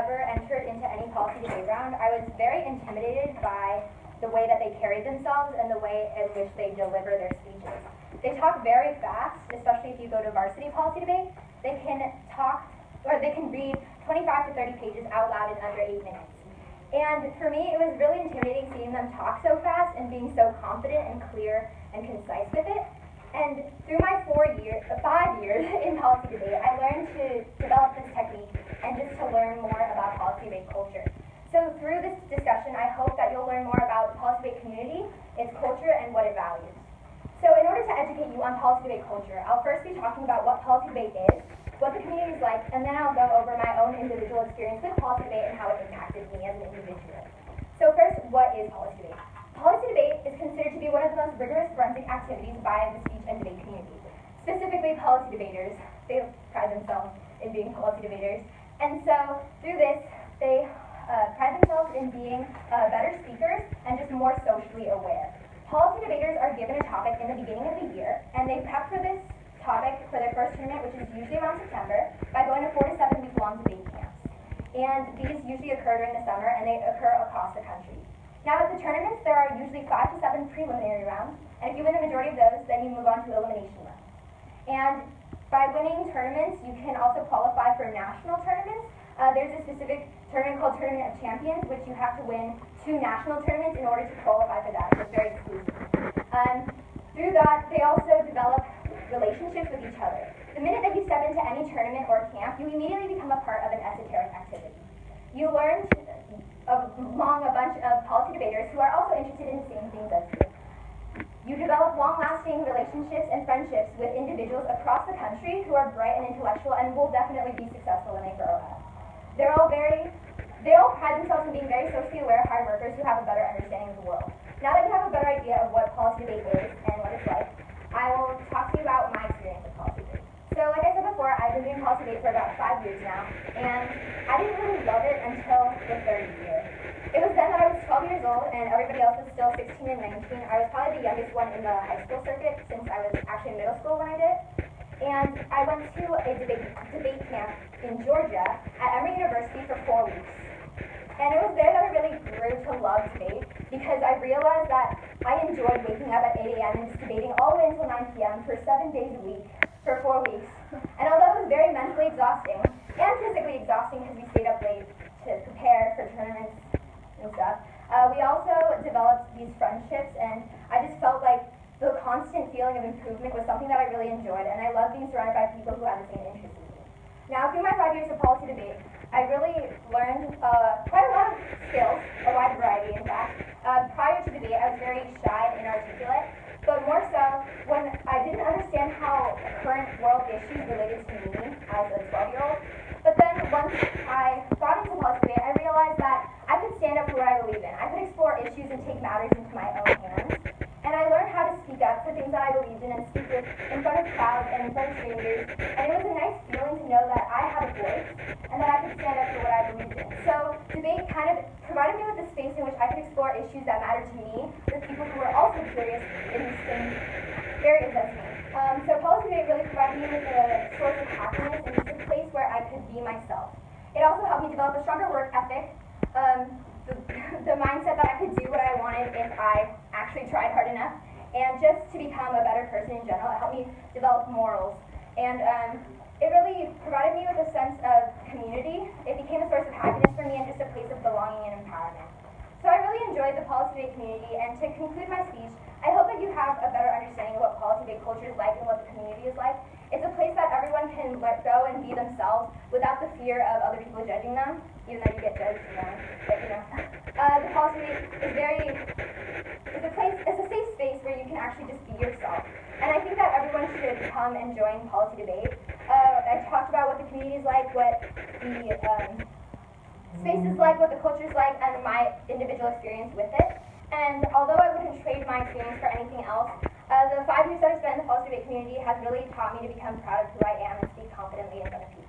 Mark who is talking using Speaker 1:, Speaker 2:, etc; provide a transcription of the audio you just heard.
Speaker 1: ever entered into any policy debate round, I was very intimidated by the way that they carried themselves and the way in which they deliver their speeches. They talk very fast, especially if you go to varsity policy debate. They can talk, or they can read 25 to 30 pages out loud in under 8 minutes. And for me, it was really intimidating seeing them talk so fast and being so confident and clear and concise with it. And through my 5 years in policy debate, I learned to develop this technique and just to learn more about policy debate culture. So through this discussion, I hope that you'll learn more about the policy debate community, its culture, and what it values. So in order to educate you on policy debate culture, I'll first be talking about what policy debate is, what the community is like, and then I'll go over my own individual experience with policy debate and how it impacted me as an individual. So first, what is policy debate? Policy debate is considered to be one of the most rigorous forensic activities by the speech and debate community. Specifically, policy debaters, they pride themselves in being policy debaters, and so through this, they pride themselves in being better speakers and just more socially aware. Policy debaters are given a topic in the beginning of the year, and they prep for this topic for their first tournament, which is usually around September, by going to 4 to 7 week-long debate camps. And these usually occur during the summer, and they occur across the country. Now at the tournaments, there are usually 5 to 7 preliminary rounds, and if you win the majority of those, then you move on to elimination rounds. And by winning tournaments, you can also qualify for national tournaments. There's a specific tournament called Tournament of Champions, which you have to win 2 national tournaments in order to qualify for that. It's very exclusive. Through that, they also develop relationships with each other. The minute that you step into any tournament or camp, you immediately become a part of an esoteric activity. You learn among a bunch of policy debaters who are also interested in the same things as you. You develop long-lasting relationships and friendships with individuals across the country who are bright and intellectual and will definitely be successful when they grow up. They all pride themselves in being very socially aware hard workers who have a better understanding of the world. Now that you have a better idea of what policy debate is and what it's like, I will talk to you about my experience with policy debate. So like I said before, I've been doing policy debate for about 5 years now, and I didn't really love it until the third year. It was then that I was 12 years old and everybody else was still 16 and 19. I was probably the youngest one in the high school circuit since I was actually in middle school when I did it. And I went to a debate camp in Georgia at Emory University for 4 weeks. And it was there that I really grew to love debate because I realized that I enjoyed waking up at 8 a.m. and just debating all the way until 9 p.m. for 7 days a week for 4 weeks. And although it was very mentally exhausting and physically exhausting because we stayed up late to prepare for tournaments and stuff, we also developed these friendships, and I just felt like the constant feeling of improvement was something that I really enjoyed, and I loved being surrounded by people who had the same interests as me. Now, through my 5 years of policy debate, I really learned quite a lot of skills, a wide variety in fact. Prior to debate, I was very shy and inarticulate, but more so when I didn't understand how current world issues related to me as a 12-year-old. But then once I got into policy debate, I realized that I could stand up for what I believe in. I could explore issues and take matters into my own hands. And I learned how to speak up for things that I believed in and speak in front of crowds and in front of strangers. And it was a nice feeling to know that I had a voice and that I could stand up for what I believed in. So debate kind of provided me with a space in which I could explore issues that mattered to me with people who were also curious in the same areas as me. So policy debate really provided me with a source of happiness and just a place where I could be myself. It also helped me develop a stronger work ethic, the mindset that I could do what I wanted if I actually tried hard enough, and just to become a better person in general. It helped me develop morals, and it really provided me with a sense of community. It became a source of happiness for me and just a place of belonging and empowerment. So I really enjoyed the policy debate community, and to conclude my speech, I hope that you have a better understanding of what policy debate culture is like and what the community is like. It's a place that everyone can let go and be themselves without the fear of other people judging them, even though you get judged, but you know. The policy debate it's a safe space where you can actually just be yourself. And I think that everyone should come and join policy debate. I talked about what the community is like, what the space is like, what the culture is like, and my individual experience with it. And although I wouldn't trade my experience for anything else, the 5 years that I've spent in the policy debate community has really taught me to become proud of who I am and speak confidently in front of people.